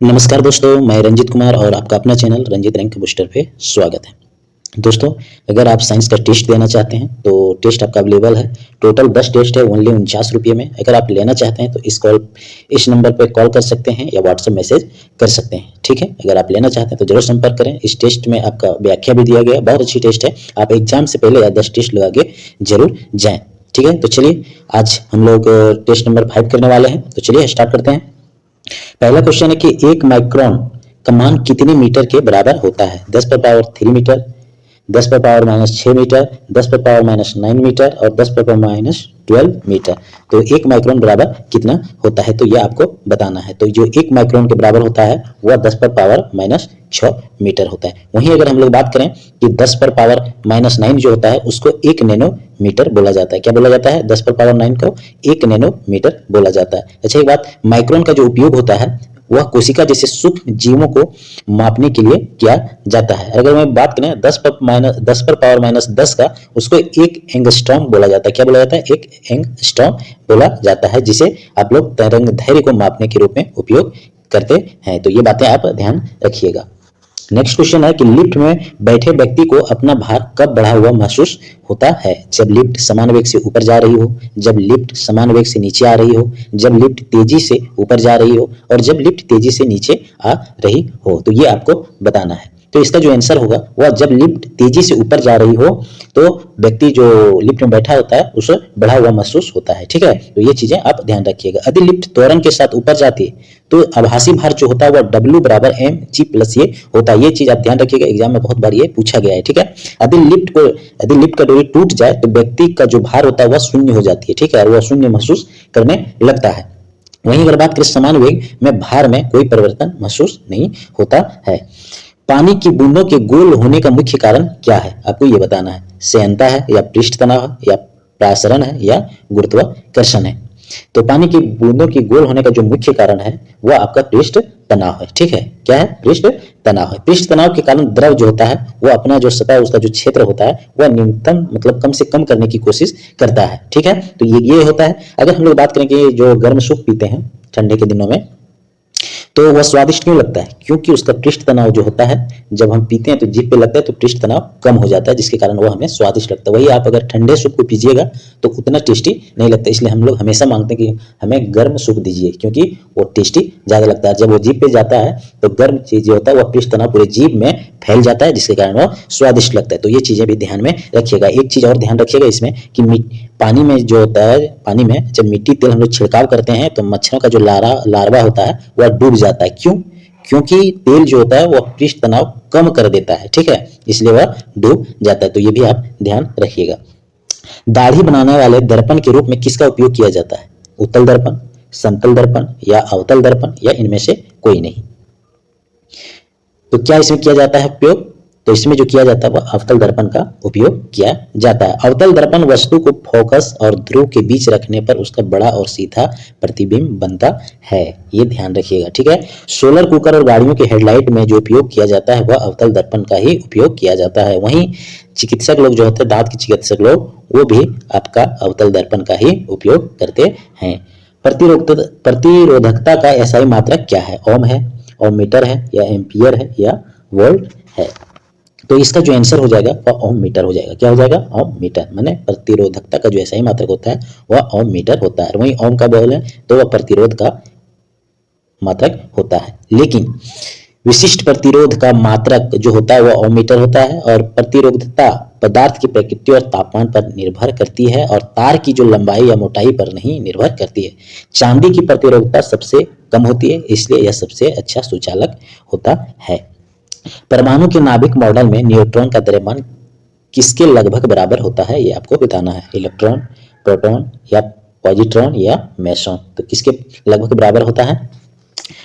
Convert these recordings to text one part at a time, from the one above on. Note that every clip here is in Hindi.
नमस्कार दोस्तों, मैं रंजित कुमार और आपका अपना चैनल रंजित रैंक बूस्टर पे स्वागत है। दोस्तों, अगर आप साइंस का टेस्ट देना चाहते हैं तो टेस्ट आपका अवेलेबल है। टोटल 10 टेस्ट है, ओनली 49 रुपये में। अगर आप लेना चाहते हैं तो इस नंबर पर कॉल कर सकते हैं या व्हाट्सएप मैसेज कर सकते हैं। ठीक है, अगर आप लेना चाहते हैं तो जरूर संपर्क करें। इस टेस्ट में आपका व्याख्या भी दिया गया है, बहुत अच्छी टेस्ट है। आप एग्जाम से पहले या 10 टेस्ट लगा के जरूर जाएँ। ठीक है, तो चलिए आज हम लोग टेस्ट नंबर 5 करने वाले हैं। तो चलिए स्टार्ट करते हैं। पहला क्वेश्चन है कि 1 माइक्रोन का मान कितने मीटर के बराबर होता है? 10 पर पावर 3 मीटर, 10 पर पावर माइनस 6 मीटर, 10 पर पावर माइनस 9 मीटर और 10 पर पावर माइनस 12 मीटर। तो 1 माइक्रोन बराबर कितना होता है, तो यह आपको बताना है। तो जो 1 माइक्रोन के बराबर होता है वह 10 पर पावर माइनस 6 मीटर होता है। वहीं अगर हम लोग बात करें कि 10 पर पावर माइनस 9 जो होता है उसको 1 नैनो मीटर बोला जाता है। क्या बोला जाता है? 10 पर पावर 9 को 1 नैनो मीटर बोला जाता है। अच्छा, एक बात, माइक्रोन का जो उपयोग होता है वह कोशिका जैसे सूक्ष्म जीवों को मापने के लिए किया जाता है। अगर मैं बात करें 10 पर पावर माइनस 10 का, उसको 1 एंगस्ट्रॉम बोला जाता है। क्या बोला जाता है? 1 एंगस्ट्रॉम बोला जाता है, जिसे आप लोग तरंग दैर्घ्य को मापने के रूप में उपयोग करते हैं। तो ये बातें आप ध्यान रखिएगा। नेक्स्ट क्वेश्चन है कि लिफ्ट में बैठे व्यक्ति को अपना भार कब बढ़ा हुआ महसूस होता है? जब लिफ्ट समान वेग से ऊपर जा रही हो, जब लिफ्ट समान वेग से नीचे आ रही हो, जब लिफ्ट तेजी से ऊपर जा रही हो और जब लिफ्ट तेजी से नीचे आ रही हो। तो ये आपको बताना है। तो इसका जो आंसर होगा वह जब लिफ्ट तेजी से ऊपर जा रही हो तो व्यक्ति जो लिफ्ट में बैठा होता है उसे बढ़ा हुआ महसूस होता है। ठीक है, तो ये चीजें आप ध्यान रखिएगा। यदि लिफ्ट त्वरण के साथ ऊपर जाती है तो आभासी भार जो होता है वह W बराबर mg प्लस ये होता है। ये चीज आप ध्यान रखिएगा, एग्जाम में बहुत बार ये पूछा गया है। ठीक है, यदि लिफ्ट का डोरी टूट जाए तो व्यक्ति का जो भार होता है वह शून्य हो जाती है। ठीक है, वह शून्य महसूस करने लगता है। वहीं अगर बात करें समान वेग में भार में कोई परिवर्तन महसूस नहीं होता है। पानी की बूंदों के गोल होने का मुख्य कारण क्या है? आपको ये बताना है। सेहनता है या पृष्ठ तनाव है या प्रासरण है या गुरुत्वाकर्षण है? तो पानी की बूंदों की गोल होने का जो मुख्य कारण है वह आपका पृष्ठ तनाव है। ठीक है, क्या है? पृष्ठ तनाव है। पृष्ठ तनाव के कारण द्रव जो होता है वह अपना जो सतह, उसका जो क्षेत्र होता है वह न्यूनतम मतलब कम से कम करने की कोशिश करता है। ठीक है, तो ये होता है। अगर हम लोग बात करें कि जो गर्म सूप पीते हैं ठंडे के दिनों में, तो वह स्वादिष्ट क्यों लगता है? क्योंकि उसका पृष्ठ तनाव जो होता है, जब हम पीते हैं तो जीभ पे लगता है तो पृष्ठ तनाव कम हो जाता है, जिसके कारण वह हमें स्वादिष्ट लगता है। वही आप अगर ठंडे सूप को पीजिएगा तो उतना टेस्टी नहीं लगता। इसलिए हम लोग हमेशा मांगते हैं कि हमें गर्म सूप दीजिए, क्योंकि वो टेस्टी ज्यादा लगता है। जब वो जीभ पे जाता है तो गर्म चीज जो होता है वह पृष्ठ तनाव पूरे जीभ में फैल जाता है, जिसके कारण वह स्वादिष्ट लगता है। तो ये चीजें भी ध्यान में रखिएगा। एक चीज और ध्यान रखिएगा इसमें कि पानी में जो होता है, पानी में जब मिट्टी तेल हम लोग छिड़काव करते हैं तो मच्छरों का जो लार्वा होता है वह डूब जाता है। क्यों? क्योंकि तेल जो होता है वह पृष्ठ तनाव कम कर देता है। ठीक है, इसलिए वह डूब जाता है। तो ये भी आप ध्यान रखिएगा। दाढ़ी बनाने वाले दर्पण के रूप में किसका उपयोग किया जाता है? उत्तल दर्पण, समतल दर्पण या अवतल दर्पण या इनमें से कोई नहीं? तो क्या इसमें किया जाता है उपयोग? तो इसमें जो किया जाता है वह अवतल दर्पण का उपयोग किया जाता है। अवतल दर्पण वस्तु को फोकस और ध्रुव के बीच रखने पर उसका बड़ा और सीधा प्रतिबिंब बनता है। ये ध्यान रखिएगा। ठीक है, सोलर कुकर और गाड़ियों के हेडलाइट में जो उपयोग किया जाता है वह अवतल दर्पण का ही उपयोग किया जाता है। वहीं चिकित्सक लोग जो होते हैं, दांत के चिकित्सक लोग, वो भी आपका अवतल दर्पण का ही उपयोग करते हैं। प्रतिरोधकता का एसआई मात्रक क्या है? ओम है, ओम मीटर है या एम्पियर है या वोल्ट है? तो इसका जो आंसर हो जाएगा वह ओम मीटर हो जाएगा। क्या हो जाएगा? ओम मीटर। माने प्रतिरोधकता का जो एसआई मात्रक होता है वह ओम मीटर होता है। वहीं ओम का बोल है तो वह प्रतिरोध का मात्रक होता है। लेकिन विशिष्ट प्रतिरोध का मात्रक जो होता है वह ओम मीटर होता है। और प्रतिरोधकता पदार्थ की प्रकृति और तापमान पर निर्भर करती है और तार की जो लंबाई या मोटाई पर नहीं निर्भर करती है। चांदी की प्रतिरोधकता सबसे कम होती है, इसलिए यह सबसे अच्छा सुचालक होता है। परमाणु के नाभिक मॉडल में न्यूट्रॉन का द्रव्यमान किसके लगभग बराबर होता है? ये आपको बताना है। इलेक्ट्रॉन, प्रोटॉन या पॉजिट्रॉन या मेसॉन? तो किसके लगभग बराबर होता है?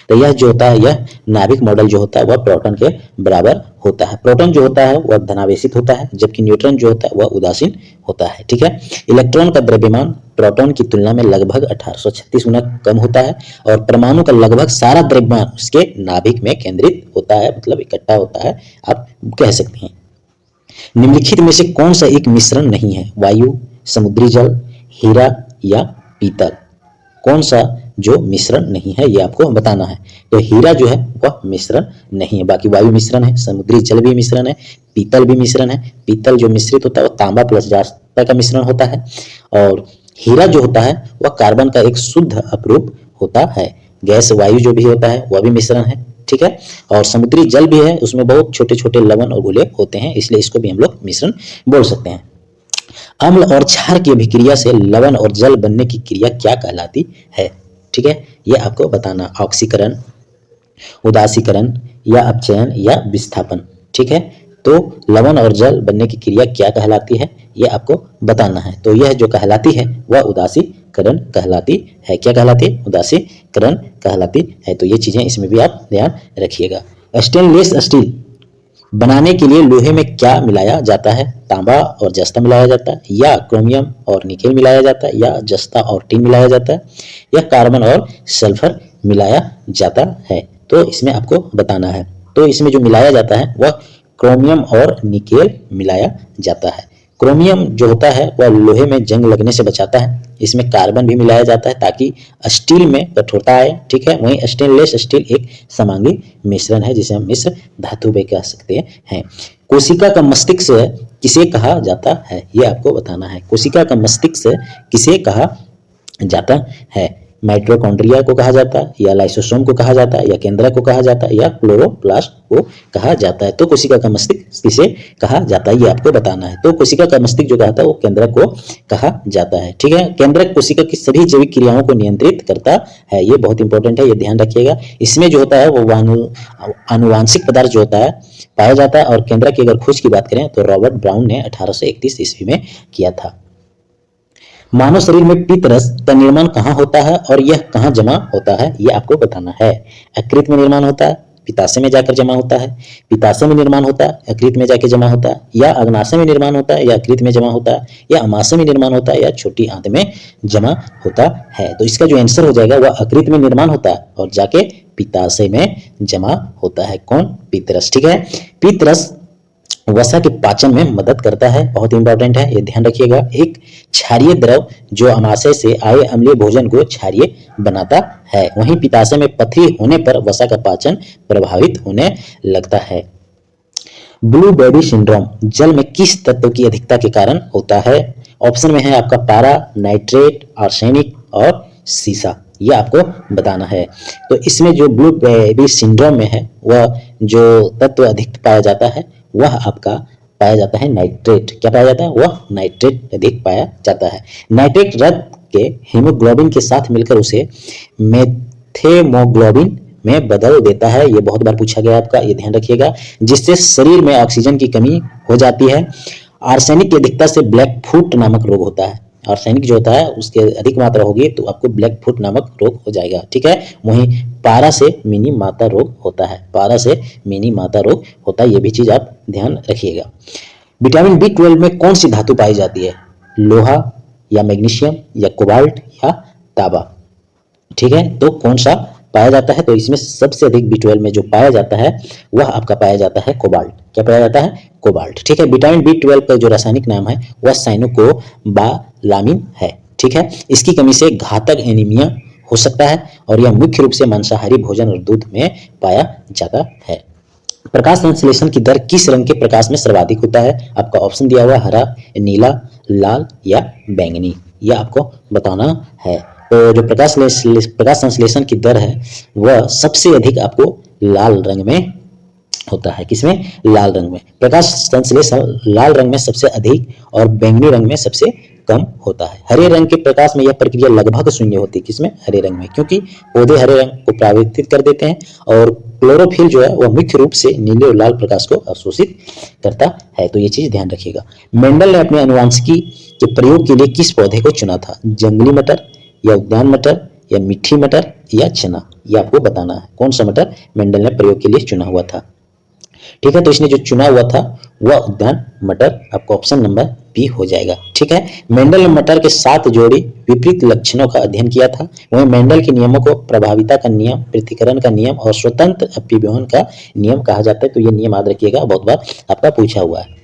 तो यह जो होता है, यह नाभिक मॉडल जो होता है वह प्रोटॉन के बराबर होता है। प्रोटॉन जो होता है वह धनावेशित होता है, जबकि न्यूट्रॉन जो होता है वह उदासीन होता है। ठीक है, इलेक्ट्रॉन का द्रव्यमान प्रोटॉन की तुलना में लगभग 1836 गुना कम होता है और परमाणु का लगभग सारा द्रव्यमान उसके नाभिक में केंद्रित होता है, मतलब इकट्ठा होता है, आप कह सकते हैं। निम्नलिखित में से कौन सा एक मिश्रण नहीं है? वायु, समुद्री जल, हीरा या पीतल? कौन सा जो मिश्रण नहीं है, ये आपको बताना है। तो हीरा जो है वह मिश्रण नहीं है, बाकी वायु मिश्रण है, समुद्री जल भी मिश्रण है, पीतल भी मिश्रण है। पीतल जो मिश्रित होता है वो तांबा प्लस जास्ता का मिश्रण होता है, और हीरा जो होता है वह कार्बन का एक शुद्ध अपरूप होता है। गैस वायु जो भी होता है वह भी मिश्रण है, ठीक है। और समुद्री जल भी है, उसमें बहुत छोटे छोटे लवण और घुले होते हैं, इसलिए इसको भी हम लोग मिश्रण बोल सकते हैं। अम्ल और क्षार की अभिक्रिया से लवण और जल बनने की क्रिया क्या कहलाती है, ठीक है, ये आपको बताना। ऑक्सीकरण, उदासीकरण या अपचयन या विस्थापन, ठीक है। तो लवण और जल बनने की क्रिया क्या कहलाती है, ये आपको बताना है। तो यह जो कहलाती है वह उदासीकरण कहलाती है। क्या कहलाती है? उदासीकरण कहलाती है। तो ये चीजें इसमें भी आप ध्यान रखिएगा। स्टेनलेस स्टील बनाने के लिए लोहे में क्या मिलाया जाता है? तांबा और जस्ता मिलाया जाता है, या क्रोमियम और निकेल मिलाया जाता है, या जस्ता और टिन मिलाया जाता है, या कार्बन और सल्फर मिलाया जाता है। तो इसमें आपको बताना है। तो इसमें जो मिलाया जाता है वह क्रोमियम और निकेल मिलाया जाता है। क्रोमियम जो होता है वह लोहे में जंग लगने से बचाता है। इसमें कार्बन भी मिलाया जाता है ताकि स्टील में कठोरता आए, ठीक है। वहीं स्टेनलेस स्टील एक समांगी मिश्रण है जिसे हम मिश्र धातु भी कह सकते हैं। कोशिका का मस्तिष्क किसे कहा जाता है, ये आपको बताना है। कोशिका का मस्तिष्क किसे कहा जाता है? माइटोकॉन्ड्रिया को कहा जाता है, या लाइसोसोम को कहा जाता है, या केंद्रक को कहा जाता है, या क्लोरोप्लास्ट को कहा जाता है। तो कोशिका का मस्तिष्क किसे कहा जाता है, ये आपको बताना है। तो कोशिका का मस्तिष्क जो कहता है वो केंद्रक को कहा जाता है, ठीक है। केंद्रक कोशिका की सभी जैविक क्रियाओं को नियंत्रित करता है, ये बहुत इंपॉर्टेंट है, ये ध्यान रखिएगा। इसमें जो होता है वो आनुवांशिक पदार्थ जो होता है पाया जाता है। और केंद्रक की अगर खोज की बात करें तो रॉबर्ट ब्राउन ने 1831 ईस्वी में किया था। मानव शरीर में पित्त रस का निर्माण कहाँ होता है और यह कहाँ जमा होता है, ये आपको बताना है। यकृत में निर्माण होता है, पित्ताशय में जाकर जमा होता है, पित्ताशय में निर्माण होता है, यकृत में जाकर जमा होता है, या अग्नाशय में निर्माण होता है या यकृत में जमा होता है, या अमाशय में निर्माण होता है या छोटी आंत में जमा होता है। तो इसका जो आंसर हो जाएगा वह यकृत में निर्माण होता है और जाके पित्ताशय में जमा होता है। कौन? पित्त रस, ठीक है। पित्त रस वसा के पाचन में मदद करता है, बहुत इंपॉर्टेंट है, ये ध्यान रखिएगा। एक क्षारीय द्रव जो अमाशय से आए अम्लीय भोजन को क्षारीय बनाता है। वहीं पित्ताशय में पथरी होने पर वसा का पाचन प्रभावित होने लगता है। ब्लू बॉडी सिंड्रोम जल में किस तत्व की अधिकता के कारण होता है? ऑप्शन में है आपका पारा, नाइट्रेट, आर्सेनिक और सीसा, ये आपको बताना है। तो इसमें जो ब्लू बेबी सिंड्रोम में है वह जो तत्व अधिक पाया जाता है वह आपका पाया जाता है नाइट्रेट। क्या पाया जाता है? वह नाइट्रेट अधिक पाया जाता है। नाइट्रेट रक्त के हीमोग्लोबिन के साथ मिलकर उसे मेथेमोग्लोबिन में बदल देता है, ये बहुत बार पूछा गया आपका, ये ध्यान रखिएगा, जिससे शरीर में ऑक्सीजन की कमी हो जाती है। आर्सेनिक की अधिकता से ब्लैक फुट नामक रोग होता है। आर्सेनिक जो होता है उसके अधिक मात्रा होगी तो आपको ब्लैक फुट नामक रोग हो जाएगा, ठीक है। वहीं पारा से मिनी माता रोग होता है, पारा से मिनी माता रोग होता है, ये भी चीज आप ध्यान रखिएगा। विटामिन B12 में कौन सी धातु पाई जाती है? लोहा या मैग्नीशियम या कोबाल्ट या तांबा, ठीक है। तो कौन सा पाया जाता है? तो इसमें सबसे अधिक B12 में जो पाया जाता है वह आपका पाया जाता है कोबाल्ट। क्या पाया जाता है? कोबाल्ट, ठीक है। विटामिन B12 का जो रासायनिक नाम है वह साइनोकोबालामिन है, ठीक है। इसकी कमी से घातक एनीमिया हो सकता है और यह मुख्य रूप से मांसाहारी भोजन और दूध में पाया जाता है। प्रकाश संश्लेषण की दर किस रंग के प्रकाश में सर्वाधिक होता है? आपका ऑप्शन दिया हुआ हरा, नीला, लाल या बैंगनी, यह आपको बताना है। तो जो प्रकाश संश्लेषण की दर है वह सबसे अधिक आपको लाल रंग में होता है। किसमें? लाल रंग में। प्रकाश संश्लेषण लाल रंग में सबसे अधिक और बैंगनी रंग में सबसे कम होता है। हरे रंग के प्रकाश में यह प्रक्रिया लगभग शून्य होती है। किसमें? हरे रंग में, क्योंकि पौधे हरे रंग को परावर्तित कर देते हैं और क्लोरोफिल जो है वह मुख्य रूप से नीले और लाल प्रकाश को अवशोषित करता है। तो ये चीज ध्यान रखिएगा। मेंडल ने अपने आनुवंशिकी के प्रयोग के लिए किस पौधे को चुना था? जंगली मटर या उद्यान मटर या मीठी मटर या चना, ये आपको बताना है। कौन सा मटर मेंडल ने प्रयोग के लिए चुना हुआ था, ठीक है। तो इसने जो चुना हुआ था वह उद्यान मटर, आपका ऑप्शन नंबर बी हो जाएगा, ठीक है। मेंडल ने मटर के 7 जोड़ी विपरीत लक्षणों का अध्ययन किया था। वहीं मेंडल के नियमों को प्रभाविता का नियम, पृथक्करण का नियम और स्वतंत्र अपव्यवहार का नियम कहा जाता है। तो ये नियम याद रखिएगा, बहुत बार आपका पूछा हुआ है।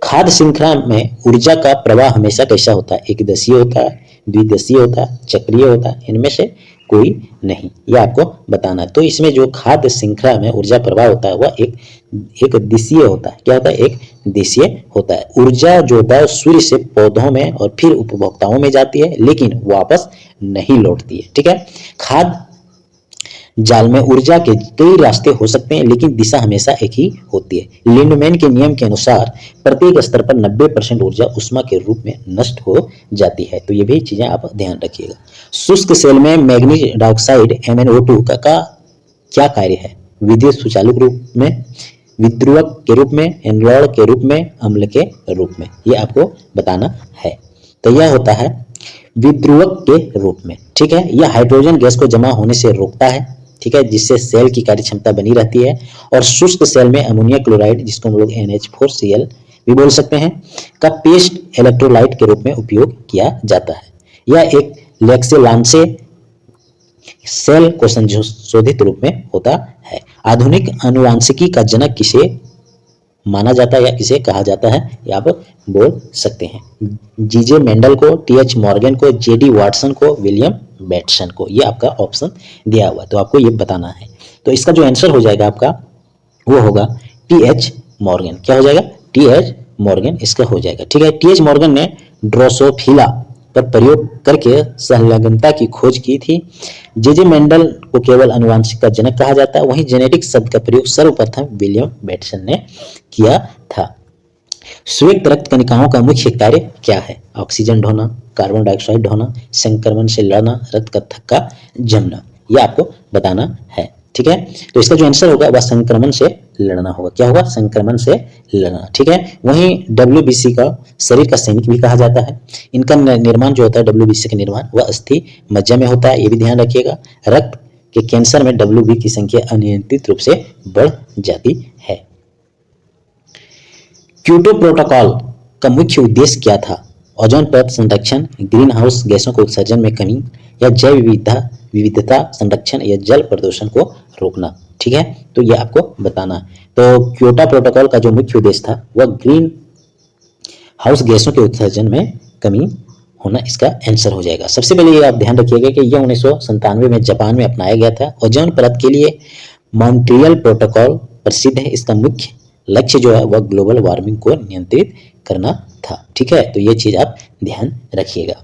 खाद्य श्रृंखला में ऊर्जा का प्रवाह हमेशा कैसा होता है? एक दिशीय होता है, द्विदिशीय होता है, चक्रीय होता है, इनमें से कोई नहीं, यह आपको बताना है। तो इसमें जो खाद्य श्रृंखला में ऊर्जा प्रवाह होता है वह एक दिशीय होता है। क्या होता है? एक दिशीय होता है। ऊर्जा जो होता है सूर्य से पौधों में और फिर उपभोक्ताओं में जाती है, लेकिन वापस नहीं लौटती है। ठीक है, खाद्य जाल में ऊर्जा के कई रास्ते हो सकते हैं, लेकिन दिशा हमेशा एक ही होती है। लिंडमैन के नियम के अनुसार प्रत्येक स्तर पर 90% ऊर्जा ऊष्मा के रूप में नष्ट हो जाती है। तो ये भी चीजें आप ध्यान रखिएगा। शुष्क सेल में मैग्नीज डाइऑक्साइड MnO2 का क्या कार्य है? विद्युत सुचालक रूप में, विद्रुवक के रूप में, एनोड के रूप में, अम्ल के रूप में, ये आपको बताना है। तो यह होता है विद्रुवक के रूप में। ठीक है, यह हाइड्रोजन गैस को जमा होने से रोकता है। ठीक है, जिससे सेल की कार्य क्षमता बनी रहती है। और शुष्क सेल में अमोनिया क्लोराइड, जिसको हम लोग NH4Cl भी बोल सकते हैं, का पेस्ट इलेक्ट्रोलाइट के रूप में उपयोग किया जाता है। यह एक लेक्सेलांसे सेल को संशोधित रूप में होता है। आधुनिक आनुवांशिकी का जनक किसे माना जाता है या किसे कहा जाता है, ये आप बोल सकते हैं। जीजे मेंडल को, TH मॉर्गन को, JD वाटसन को, विलियम बेटसन को। ये आपका ऑप्शन दिया हुआ है, तो आपको ये बताना है। तो इसका जो आंसर हो जाएगा आपका वो होगा TH मॉर्गन। क्या हो जाएगा? TH मॉर्गन इसका हो जाएगा। ठीक है, TH मॉर्गन ने ड्रोसोफिला पर प्रयोग करके संलग्नता की खोज की थी। जेजे मेंडल को केवल आनुवंशिक का जनक कहा जाता है, वहीं जेनेटिक शब्द का प्रयोग सर्वप्रथम विलियम बेटसन ने किया था। श्वेत रक्त कणिकाओं का मुख्य कार्य क्या है? ऑक्सीजन ढोना, कार्बन डाइऑक्साइड ढोना, संक्रमण से लड़ना, रक्त का थक्का जमना, यह आपको बताना है। ठीक है, तो इसका जो आंसर होगा वह संक्रमण से लड़ना होगा। क्या होगा? संक्रमण से लड़ना। ठीक है, वहीं WBC का शरीर का सैनिक भी कहा जाता है। इनका निर्माण जो होता है, WBC का निर्माण, वह अस्थि मज्जा में होता है, ये भी ध्यान रखिएगा। रक्त के कैंसर में WB की संख्या अनियंत्रित रूप से बढ़ जाती है। क्योटो प्रोटोकॉल का मुख्य उद्देश्य क्या था? ओजोन परत संरक्षण, ग्रीन हाउस गैसों को उत्सर्जन में कमी, या जैव विविधता संरक्षण, या जल प्रदूषण को रोकना। ठीक है, तो ये आपको बताना है। तो क्योटो प्रोटोकॉल का जो मुख्य उद्देश्य था वह ग्रीन हाउस गैसों के उत्सर्जन में कमी होना, इसका आंसर हो जाएगा। सबसे पहले ये आप ध्यान रखिएगा कि यह 1997 में जापान में अपनाया गया था। ओजोन परत के लिए मॉन्ट्रियल प्रोटोकॉल प्रसिद्ध है। इसका मुख्य लक्ष्य जो है वह ग्लोबल वार्मिंग को नियंत्रित करना था। ठीक है, तो ये चीज आप ध्यान रखिएगा।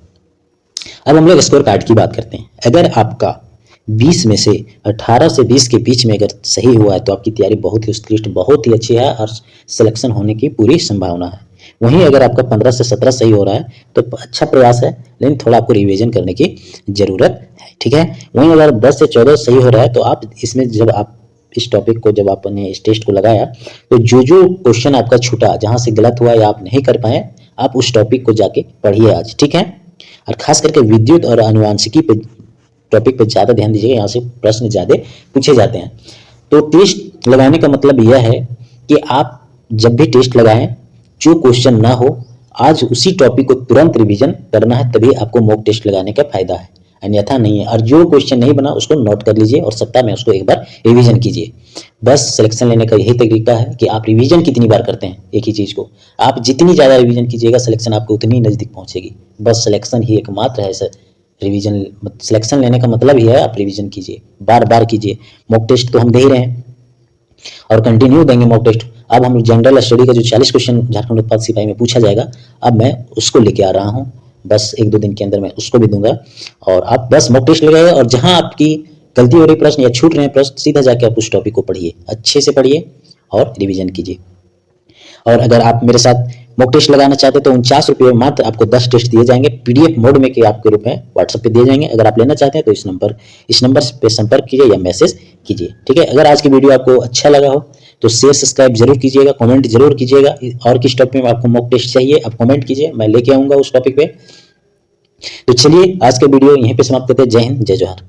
अब हम लोग स्कोर कार्ड की बात करते हैं। अगर आपका 20 में से 18 से 20 के बीच में अगर सही हुआ है तो आपकी तैयारी बहुत ही उत्कृष्ट, बहुत ही अच्छी है और सिलेक्शन होने की पूरी संभावना है। वहीं अगर आपका 15 से 17 सही हो रहा है तो अच्छा प्रयास है, लेकिन थोड़ा आपको रिवीजन करने की जरूरत है। ठीक है, वहीं अगर 10 से 14 सही हो रहा है तो आप इसमें जब आप इस टॉपिक को जब आपने इस टेस्ट को लगाया तो जो क्वेश्चन आपका छूटा, जहां से गलत हुआ या आप नहीं कर पाए, आप उस टॉपिक को जाके पढ़िए आज। ठीक है, और खास करके विद्युत और आनुवांशिकी पे टॉपिक पे ज्यादा ध्यान दीजिएगा, यहाँ से प्रश्न ज्यादा पूछे जाते हैं। तो टेस्ट लगाने का मतलब यह है कि आप जब भी टेस्ट लगाएं, जो क्वेश्चन ना हो आज उसी टॉपिक को तुरंत रिवीजन करना है, तभी आपको मॉक टेस्ट लगाने का फायदा है, अन्यथा नहीं है। और जो क्वेश्चन नहीं बना उसको नोट कर लीजिए और सप्ताह में उसको एक बार रिवीजन कीजिए। बस सिलेक्शन लेने का यही तरीका है कि आप रिवीजन कितनी बार करते हैं एक ही चीज को। आप जितनी ज्यादा रिवीजन कीजिएगा सिलेक्शन आपको उतनी नजदीक पहुंचेगी। बस सिलेक्शन ही एकमात्र है सर, रिवीजन सिलेक्शन लेने का मतलब ही है आप रिवीजन कीजिए, बार बार कीजिए। मॉक टेस्ट तो हम दे ही रहे हैं और कंटिन्यू देंगे मॉक टेस्ट। अब हम जनरल स्टडी का जो 40 क्वेश्चन झारखंड उत्पाद सिपाही में पूछा जाएगा, अब मैं उसको लेके आ रहा हूँ। बस 1-2 दिन के अंदर मैं उसको भी दूंगा और आप बस मॉक टेस्ट लगाइए और जहां आपकी गलती हो रही प्रश्न या छूट रहे हैं प्रश्न, सीधा जाके आप उस टॉपिक को पढ़िए, अच्छे से पढ़िए और रिवीजन कीजिए। और अगर आप मेरे साथ मॉक टेस्ट लगाना चाहते हैं तो 49 रुपये मात्र आपको 10 टेस्ट दिए जाएंगे PDF मोड में, कि आपके रूप में व्हाट्सएप पे दिए जाएंगे। अगर आप लेना चाहते हैं तो इस नंबर पे संपर्क कीजिए या मैसेज कीजिए। ठीक है, अगर आज की वीडियो आपको अच्छा लगा हो तो शेयर सब्सक्राइब जरूर कीजिएगा, कमेंट जरूर कीजिएगा। और किस टॉपिक में आपको मॉक टेस्ट चाहिए आप कमेंट कीजिए, मैं लेके आऊंगा उस टॉपिक पे। तो चलिए आज का वीडियो यहीं पे समाप्त करते हैं। जय हिंद, जय जोहार।